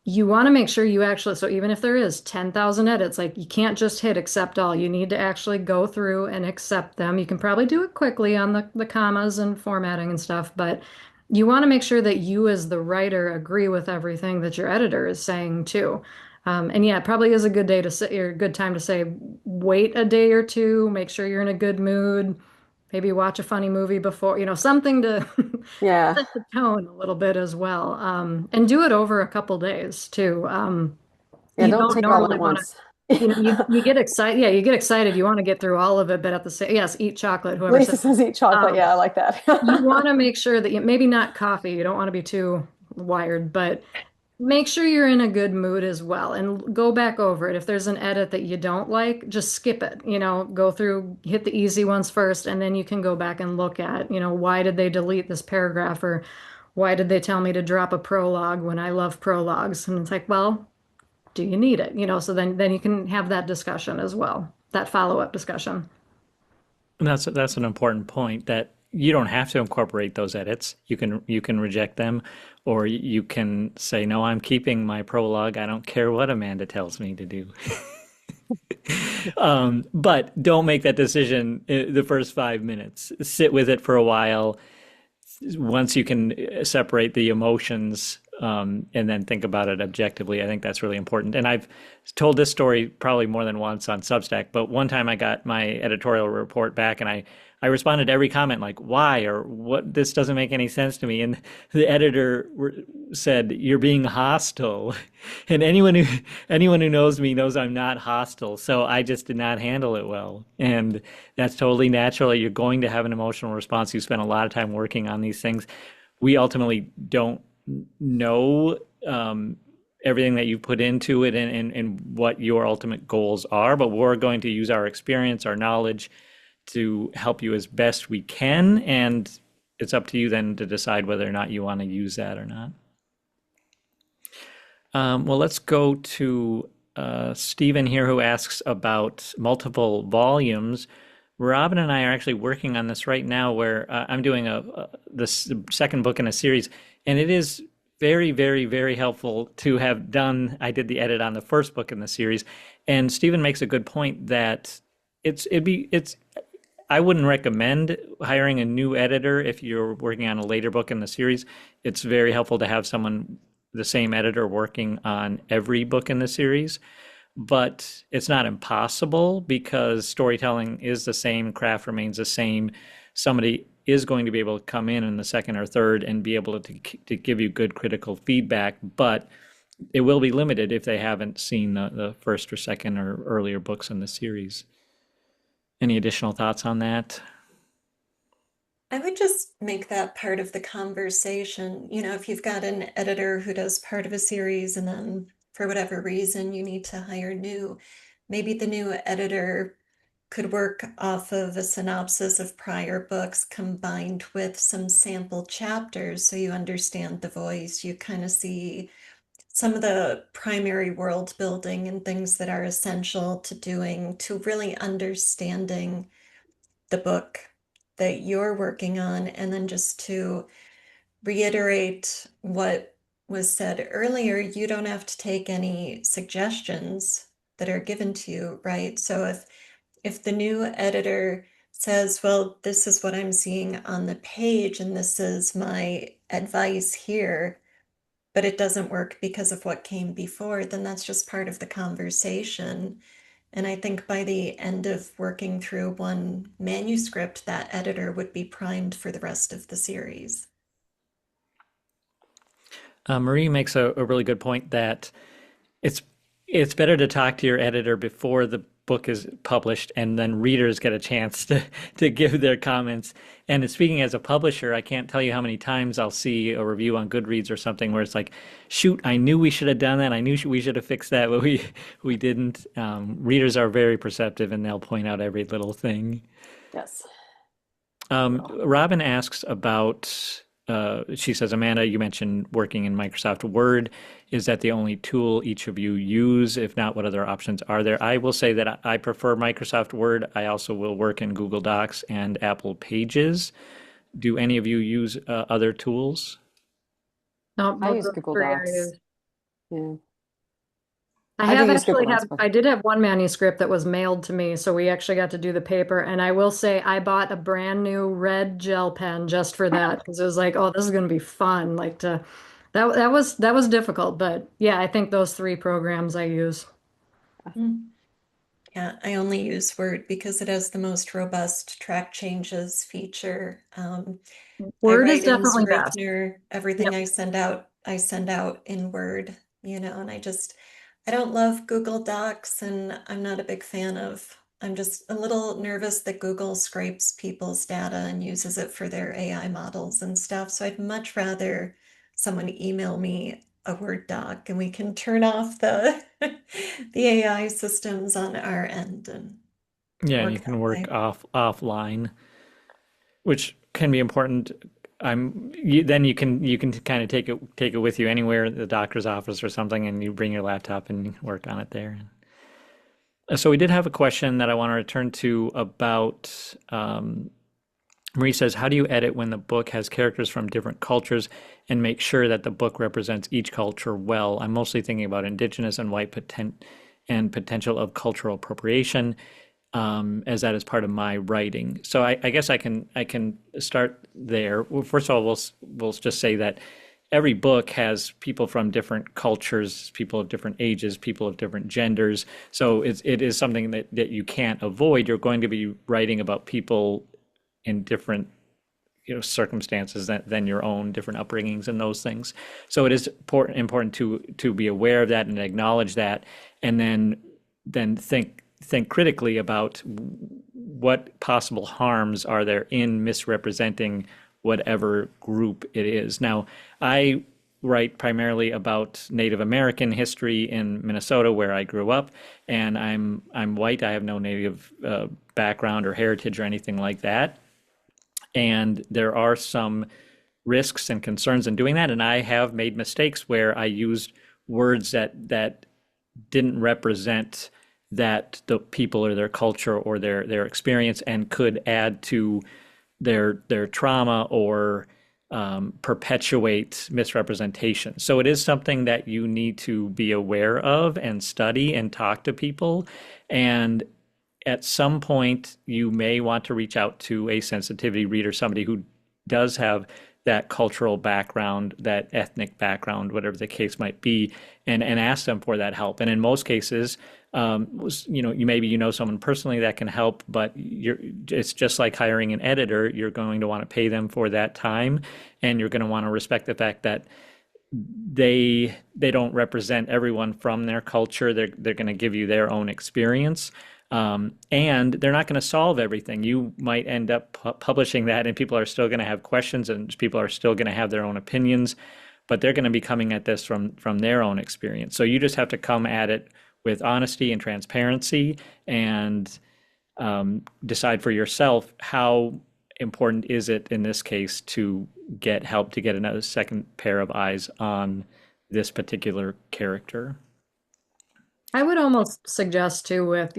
you want to make sure you actually, so even if there is 10,000 edits, like, you can't just hit accept all. You need to actually go through and accept them. You can probably do it quickly on the commas and formatting and stuff, but you want to make sure that you as the writer agree with everything that your editor is saying too. And yeah, it probably is a good day to say, or a good time to say, wait a day or two, make sure you're in a good mood, maybe watch a funny movie before, something to Yeah. set the tone a little bit as well. And do it over a couple days too. Yeah. You Don't don't take it all normally at want to, once. you get excited. Yeah, you get excited. You want to get through all of it, but at the same, yes, eat chocolate, whoever said Lisa says eat that. chocolate. Yeah, I like that. You want to make sure that maybe not coffee. You don't want to be too wired, but make sure you're in a good mood as well and go back over it. If there's an edit that you don't like, just skip it. Go through, hit the easy ones first, and then you can go back and look at, why did they delete this paragraph or why did they tell me to drop a prologue when I love prologues? And it's like, well, do you need it? So then you can have that discussion as well, that follow-up discussion. And that's an important point that you don't have to incorporate those edits. You can reject them, or you can say, no, I'm keeping my prologue. I don't care what Amanda tells me to do. But don't make that decision the first 5 minutes. Sit with it for a while. Once you can separate the emotions, and then think about it objectively, I think that's really important. And I've told this story probably more than once on Substack, but one time I got my editorial report back and I responded to every comment like, why, or what, this doesn't make any sense to me. And the editor said, you're being hostile. And anyone who knows me knows I'm not hostile. So I just did not handle it well. And that's totally natural. You're going to have an emotional response. You spend a lot of time working on these things. We ultimately don't know everything that you put into it and what your ultimate goals are, but we're going to use our experience, our knowledge to help you as best we can, and it's up to you then to decide whether or not you want to use that or not. Well, let's go to Stephen here, who asks about multiple volumes. Robin and I are actually working on this right now, where I'm doing the second book in a series, and it is very, very, very helpful to have done. I did the edit on the first book in the series, and Stephen makes a good point that I wouldn't recommend hiring a new editor if you're working on a later book in the series. It's very helpful to have the same editor working on every book in the series, but it's not impossible because storytelling is the same, craft remains the same. Somebody is going to be able to come in the second or third and be able to give you good critical feedback, but it will be limited if they haven't seen the first or second or earlier books in the series. Any additional thoughts on that? I would just make that part of the conversation. If you've got an editor who does part of a series and then for whatever reason you need to hire new, maybe the new editor could work off of a synopsis of prior books combined with some sample chapters so you understand the voice. You kind of see some of the primary world building and things that are essential to really understanding the book that you're working on, and then just to reiterate what was said earlier, you don't have to take any suggestions that are given to you, right? So if the new editor says, well, this is what I'm seeing on the page and this is my advice here, but it doesn't work because of what came before, then that's just part of the conversation. And I think by the end of working through one manuscript, that editor would be primed for the rest of the series. Marie makes a really good point that it's better to talk to your editor before the book is published, and then readers get a chance to give their comments. And speaking as a publisher, I can't tell you how many times I'll see a review on Goodreads or something where it's like, shoot, I knew we should have done that. I knew we should have fixed that, but we didn't. Readers are very perceptive and they'll point out every little thing. Yes. Robin asks about, she says, Amanda, you mentioned working in Microsoft Word. Is that the only tool each of you use? If not, what other options are there? I will say that I prefer Microsoft Word. I also will work in Google Docs and Apple Pages. Do any of you use other tools? No, I those use are the Google three I Docs. use. Yeah. I I do have use Google actually Docs, had, but I did have one manuscript that was mailed to me, so we actually got to do the paper. And I will say I bought a brand new red gel pen just for that because it was like, oh, this is going to be fun. That was difficult, but yeah, I think those three programs I use. Mm. Yeah, I only use Word because it has the most robust track changes feature. I Word is write in definitely best. Scrivener. Everything Yep. I send out in Word, and I don't love Google Docs, and I'm not a big fan of, I'm just a little nervous that Google scrapes people's data and uses it for their AI models and stuff. So I'd much rather someone email me a Word doc, and we can turn off the the AI systems on our end and Yeah, and you work can that work way. offline, which can be important. Then you can kind of take it with you anywhere, the doctor's office or something, and you bring your laptop and work on it there. So we did have a question that I want to return to about Marie says, how do you edit when the book has characters from different cultures and make sure that the book represents each culture well? I'm mostly thinking about indigenous and white potential of cultural appropriation, as that is part of my writing. So I guess I can start there. Well, first of all, we'll just say that every book has people from different cultures, people of different ages, people of different genders. So it is something that you can't avoid. You're going to be writing about people in different circumstances than your own, different upbringings and those things. So it is important to be aware of that and acknowledge that, and then think critically about what possible harms are there in misrepresenting whatever group it is. Now, I write primarily about Native American history in Minnesota, where I grew up, and I'm white. I have no Native background or heritage or anything like that. And there are some risks and concerns in doing that. And I have made mistakes where I used words that didn't represent that the people or their culture or their experience, and could add to their trauma or perpetuate misrepresentation. So it is something that you need to be aware of and study and talk to people. And at some point, you may want to reach out to a sensitivity reader, somebody who does have that cultural background, that ethnic background, whatever the case might be, and ask them for that help. And in most cases, you know someone personally that can help, but it's just like hiring an editor. You're going to want to pay them for that time, and you're going to want to respect the fact that they don't represent everyone from their culture. They're going to give you their own experience. And they're not going to solve everything. You might end up publishing that, and people are still going to have questions, and people are still going to have their own opinions, but they're going to be coming at this from their own experience. So you just have to come at it with honesty and transparency, and decide for yourself how important is it in this case to get help, to get another second pair of eyes on this particular character. I would almost suggest too, with,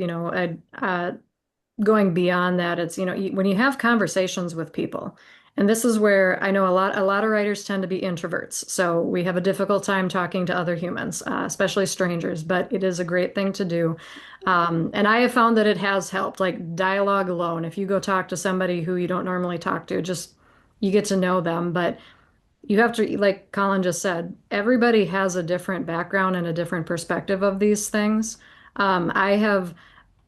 going beyond that, it's, when you have conversations with people, and this is where I know a lot of writers tend to be introverts. So we have a difficult time talking to other humans, especially strangers, but it is a great thing to do. And I have found that it has helped, like dialogue alone. If you go talk to somebody who you don't normally talk to, just you get to know them. But you have to, like Colin just said, everybody has a different background and a different perspective of these things.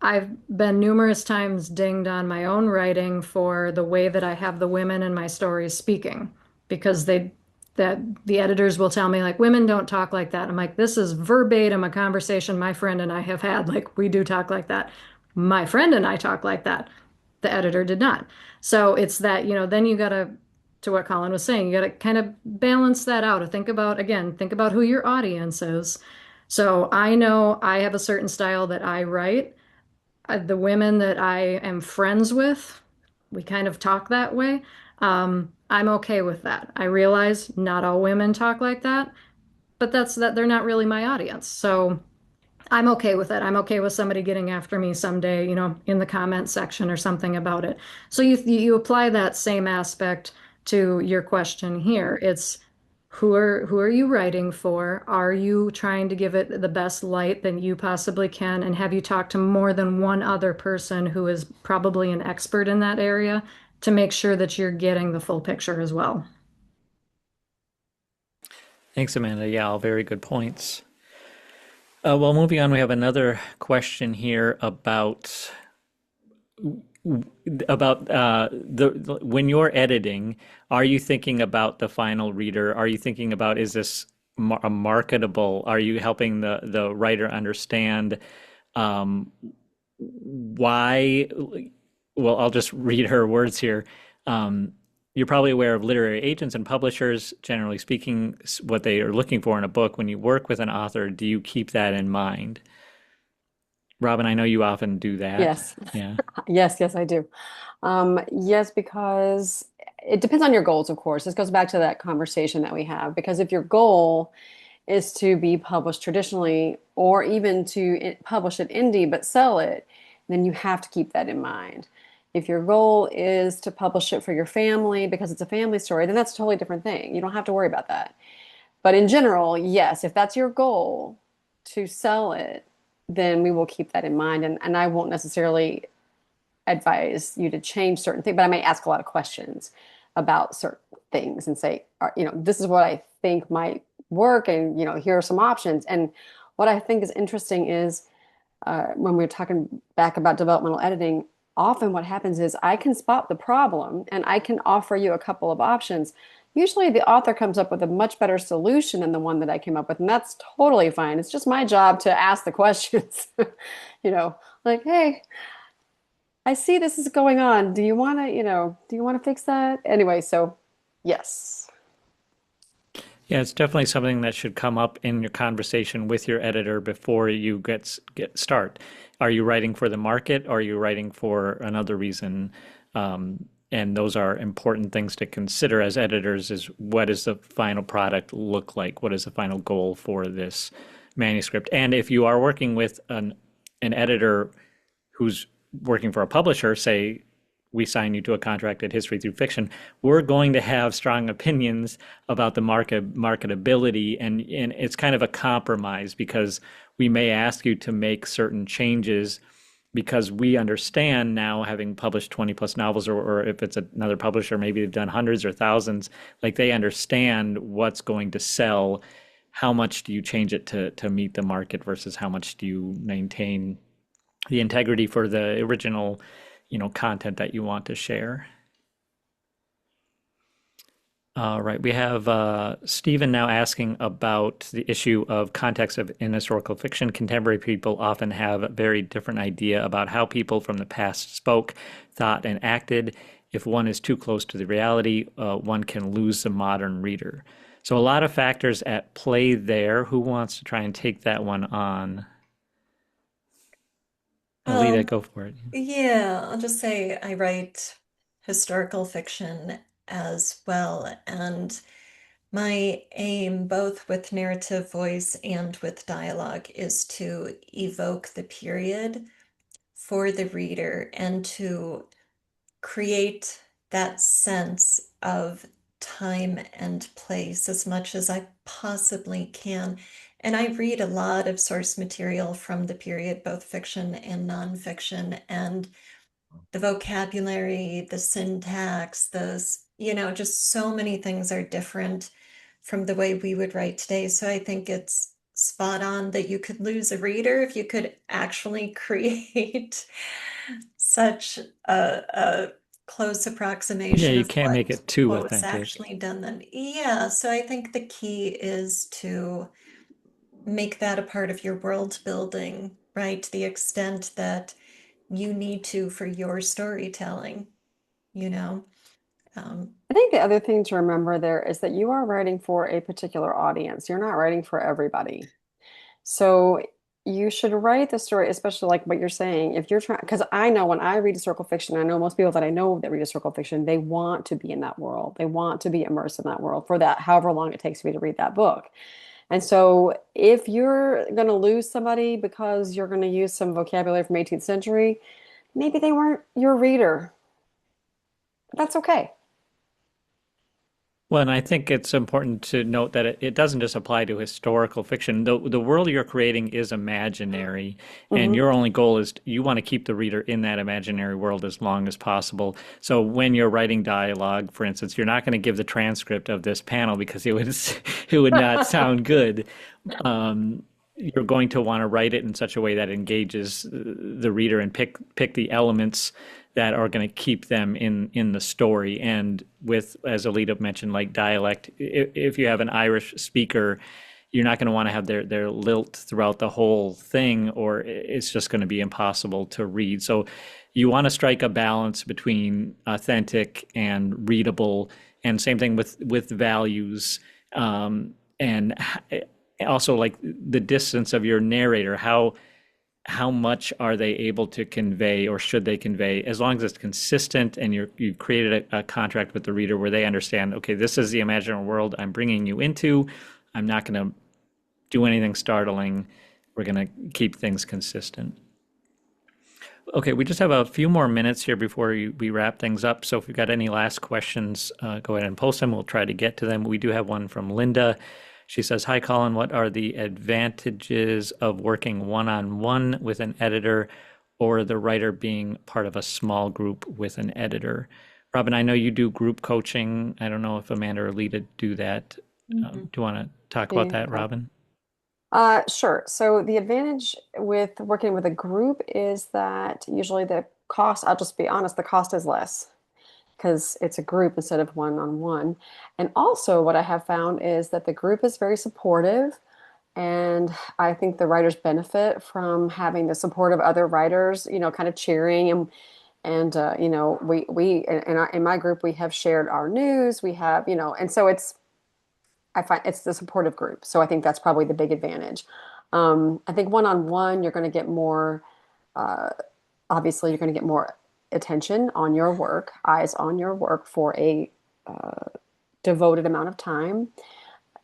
I've been numerous times dinged on my own writing for the way that I have the women in my stories speaking, because that the editors will tell me, like, women don't talk like that. I'm like, this is verbatim a conversation my friend and I have had. Like, we do talk like that. My friend and I talk like that. The editor did not. So it's that, then you gotta, to what Colin was saying, you gotta kind of balance that out. Think about who your audience is. So I know I have a certain style that I write. The women that I am friends with, we kind of talk that way. I'm okay with that. I realize not all women talk like that, but that's that they're not really my audience. So I'm okay with it. I'm okay with somebody getting after me someday, in the comment section or something about it. So you apply that same aspect to your question here. It's who are you writing for? Are you trying to give it the best light that you possibly can? And have you talked to more than one other person who is probably an expert in that area to make sure that you're getting the full picture as well? Thanks, Amanda. Yeah, all very good points. Well, moving on, we have another question here about the when you're editing, are you thinking about the final reader? Are you thinking about, is this a marketable? Are you helping the writer understand why? Well, I'll just read her words here. you're probably aware of literary agents and publishers, generally speaking, what they are looking for in a book. When you work with an author, do you keep that in mind? Robin, I know you often do that. Yes. Yeah. Yes, I do. Yes, because it depends on your goals, of course. This goes back to that conversation that we have. Because if your goal is to be published traditionally or even to publish it indie but sell it, then you have to keep that in mind. If your goal is to publish it for your family because it's a family story, then that's a totally different thing. You don't have to worry about that. But in general, yes, if that's your goal to sell it, then we will keep that in mind. And I won't necessarily advise you to change certain things, but I may ask a lot of questions about certain things and say, this is what I think might work, and here are some options. And what I think is interesting is when we're talking back about developmental editing, often what happens is I can spot the problem and I can offer you a couple of options. Usually the author comes up with a much better solution than the one that I came up with, and that's totally fine. It's just my job to ask the questions, like, hey, I see this is going on. Do you want to fix that? Anyway, so yes. Yeah, it's definitely something that should come up in your conversation with your editor before you get start. Are you writing for the market? Or are you writing for another reason? And those are important things to consider as editors, is what does the final product look like? What is the final goal for this manuscript? And if you are working with an editor who's working for a publisher, say we sign you to a contract at History Through Fiction, we're going to have strong opinions about the marketability, and it's kind of a compromise because we may ask you to make certain changes because we understand now, having published 20 plus novels, or if it's another publisher, maybe they've done hundreds or thousands, like they understand what's going to sell. How much do you change it to meet the market versus how much do you maintain the integrity for the original, content that you want to share. All right, we have Stephen now asking about the issue of context in historical fiction. Contemporary people often have a very different idea about how people from the past spoke, thought, and acted. If one is too close to the reality, one can lose the modern reader. So a lot of factors at play there. Who wants to try and take that one on? Alida, Um, go for it. yeah, I'll just say I write historical fiction as well, and my aim, both with narrative voice and with dialogue, is to evoke the period for the reader and to create that sense of time and place as much as I possibly can. And I read a lot of source material from the period, both fiction and nonfiction, and the vocabulary, the syntax, just so many things are different from the way we would write today. So I think it's spot on that you could lose a reader if you could actually create such a close Yeah, approximation you of can't make it too what was authentic. actually done then. Yeah, so I think the key is to make that a part of your world building, right? To the extent that you need to for your storytelling, you know? Um, I think the other thing to remember there is that you are writing for a particular audience. You're not writing for everybody. So you should write the story, especially like what you're saying. If you're trying, because I know when I read historical fiction, I know most people that I know that read historical fiction, they want to be in that world. They want to be immersed in that world for that, however long it takes me to read that book. And so if you're going to lose somebody because you're going to use some vocabulary from 18th century, maybe they weren't your reader. That's okay. Well, and I think it's important to note that it doesn't just apply to historical fiction. The world you're creating is imaginary, and Hmm. your only goal is you want to keep the reader in that imaginary world as long as possible. So when you're writing dialogue, for instance, you're not going to give the transcript of this panel because it would it would not sound good. You're going to want to write it in such a way that engages the reader and pick the elements that are going to keep them in the story. And with, as Alida mentioned, like dialect, if you have an Irish speaker you're not going to want to have their lilt throughout the whole thing, or it's just going to be impossible to read. So you want to strike a balance between authentic and readable, and same thing with values, and also like the distance of your narrator. How much are they able to convey, or should they convey, as long as it's consistent and you've created a contract with the reader where they understand, okay, this is the imaginary world I'm bringing you into. I'm not going to do anything startling. We're going to keep things consistent. Okay, we just have a few more minutes here before we wrap things up. So if you've got any last questions, go ahead and post them. We'll try to get to them. We do have one from Linda. She says, "Hi, Colin. What are the advantages of working one-on-one with an editor, or the writer being part of a small group with an editor?" Robin, I know you do group coaching. I don't know if Amanda or Alida do that. Do you want to talk about that, Robin? Sure. So the advantage with working with a group is that usually the cost, I'll just be honest, the cost is less because it's a group instead of one-on-one. And also what I have found is that the group is very supportive, and I think the writers benefit from having the support of other writers, kind of cheering, and in my group we have shared our news, we have, and so I find it's the supportive group. So I think that's probably the big advantage. I think one-on-one, you're going to get more, obviously, you're going to get more attention on your work, eyes on your work for a devoted amount of time.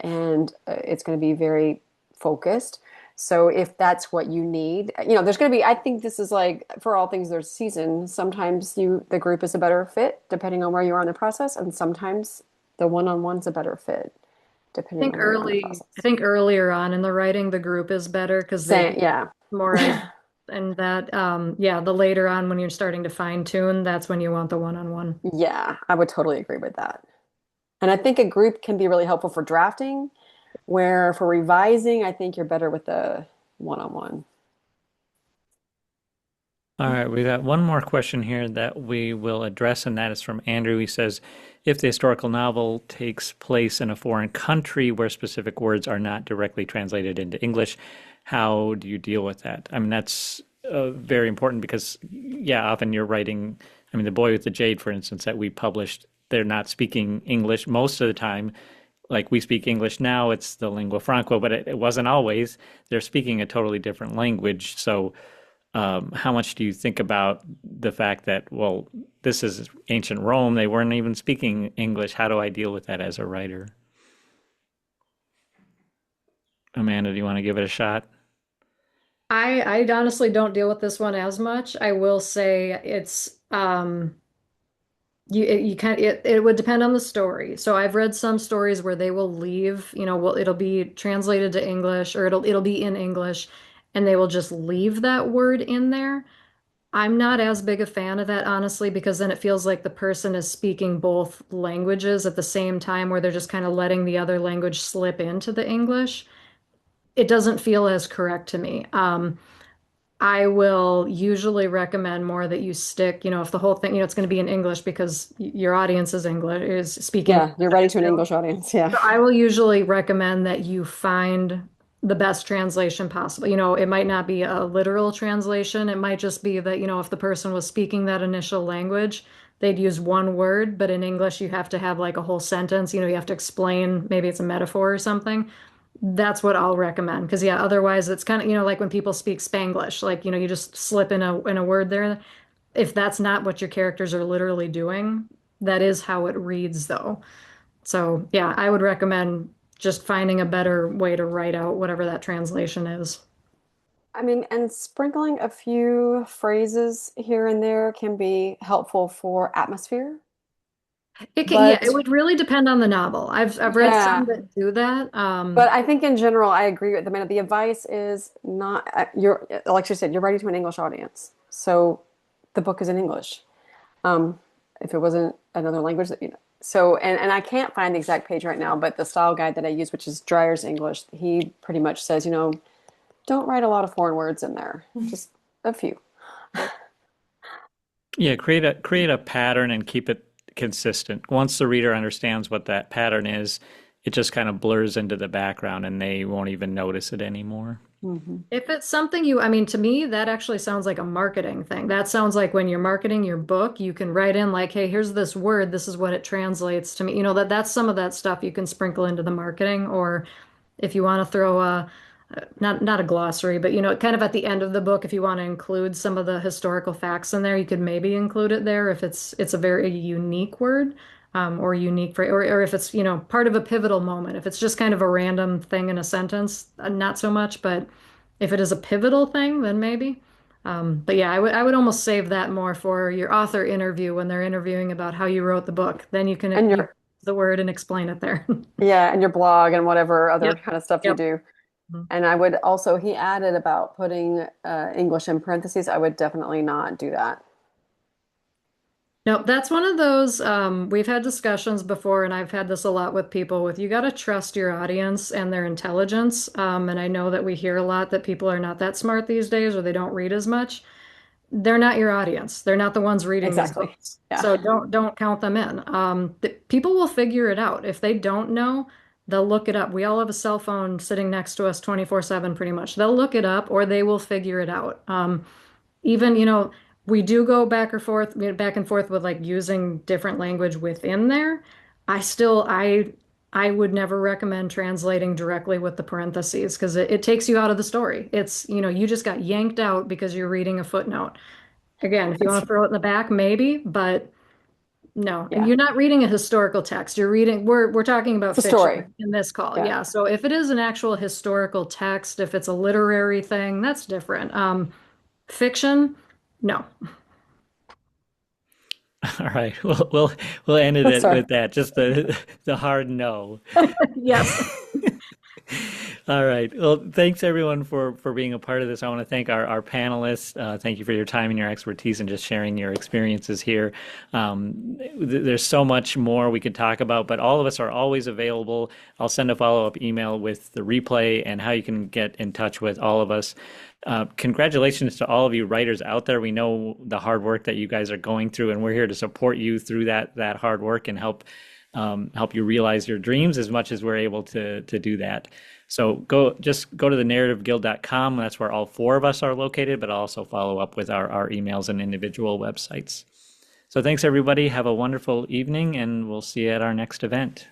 And it's going to be very focused. So if that's what you need, there's going to be, I think this is like, for all things, there's season. Sometimes the group is a better fit depending on where you are in the process. And sometimes the one-on-one's a better fit. Depending on where you're in the process. I think earlier on in the writing, the group is better because they yeah. more and that the later on when you're starting to fine tune, that's when you want the one-on-one. Yeah, I would totally agree with that. And I think a group can be really helpful for drafting, where for revising, I think you're better with the one-on-one. All right, we got one more question here that we will address, and that is from Andrew. He says, if the historical novel takes place in a foreign country where specific words are not directly translated into English, how do you deal with that? I mean, that's very important because, often you're writing, The Boy with the Jade, for instance, that we published, they're not speaking English most of the time. Like we speak English now, it's the lingua franca, but it wasn't always. They're speaking a totally different language. So how much do you think about the fact that, well, this is ancient Rome, they weren't even speaking English. How do I deal with that as a writer? Amanda, do you want to give it a shot? I honestly don't deal with this one as much. I will say it's it would depend on the story. So I've read some stories where they will leave, it'll be translated to English, or it'll be in English, and they will just leave that word in there. I'm not as big a fan of that, honestly, because then it feels like the person is speaking both languages at the same time, where they're just kind of letting the other language slip into the English. It doesn't feel as correct to me. I will usually recommend more that you stick, if the whole thing, it's going to be in English because your audience is speaking. Yeah, you're writing to an English audience. Yeah. So I will usually recommend that you find the best translation possible. It might not be a literal translation. It might just be that, if the person was speaking that initial language, they'd use one word, but in English, you have to have like a whole sentence. You have to explain, maybe it's a metaphor or something. That's what I'll recommend. Because otherwise it's kind of, like when people speak Spanglish, like, you just slip in a word there. If that's not what your characters are literally doing, that is how it reads though. So yeah, I would recommend just finding a better way to write out whatever that translation is. And sprinkling a few phrases here and there can be helpful for atmosphere. It would really depend on the novel. I've read some that do that. But I think in general, I agree with the advice is not you're like you said, you're writing to an English audience, so the book is in English. If it wasn't another language that So and I can't find the exact page right now, but the style guide that I use, which is Dreyer's English, he pretty much says, don't write a lot of foreign words in there, just a few. Yeah, create a pattern and keep it consistent. Once the reader understands what that pattern is, it just kind of blurs into the background and they won't even notice it anymore. Mhm. If it's something I mean, to me, that actually sounds like a marketing thing. That sounds like when you're marketing your book, you can write in like, hey, here's this word, this is what it translates to me. That's some of that stuff you can sprinkle into the marketing, or if you want to throw a not a glossary, but kind of at the end of the book, if you want to include some of the historical facts in there, you could maybe include it there if it's a very unique word, or unique phrase, or if it's part of a pivotal moment. If it's just kind of a random thing in a sentence, not so much. But if it is a pivotal thing, then maybe. But yeah, I would almost save that more for your author interview when they're interviewing about how you wrote the book. Then you can And use your the word and explain it there. yeah, and your blog and whatever other Yep. kind of stuff you Yep. do. Mhm. And I would also, he added about putting English in parentheses. I would definitely not do that. No, that's one of those, we've had discussions before, and I've had this a lot with people with you got to trust your audience and their intelligence. And I know that we hear a lot that people are not that smart these days or they don't read as much. They're not your audience. They're not the ones reading these Exactly. books. Yeah. So don't count them in. People will figure it out. If they don't know, they'll look it up. We all have a cell phone sitting next to us 24/7 pretty much. They'll look it up or they will figure it out. Even, we do go back and forth with like using different language within there. I would never recommend translating directly with the parentheses because it takes you out of the story. It's, you just got yanked out because you're reading a footnote. Again, if you want It's, to throw it in the back, maybe, but no. And yeah. you're not reading a historical text. We're talking about It's a fiction story. in this call. Yeah. Yeah. So if it is an actual historical text, if it's a literary thing, that's different. Fiction, no. All right, we'll end That's it sorry. with that. Just the hard no. Yes. All right. Well, thanks everyone for being a part of this. I want to thank our panelists. Thank you for your time and your expertise and just sharing your experiences here. There's so much more we could talk about, but all of us are always available. I'll send a follow-up email with the replay and how you can get in touch with all of us. Congratulations to all of you writers out there. We know the hard work that you guys are going through, and we're here to support you through that hard work and help you realize your dreams as much as we're able to do that. So just go to thenarrativeguild.com. That's where all four of us are located, but I'll also follow up with our emails and individual websites. So thanks everybody. Have a wonderful evening, and we'll see you at our next event.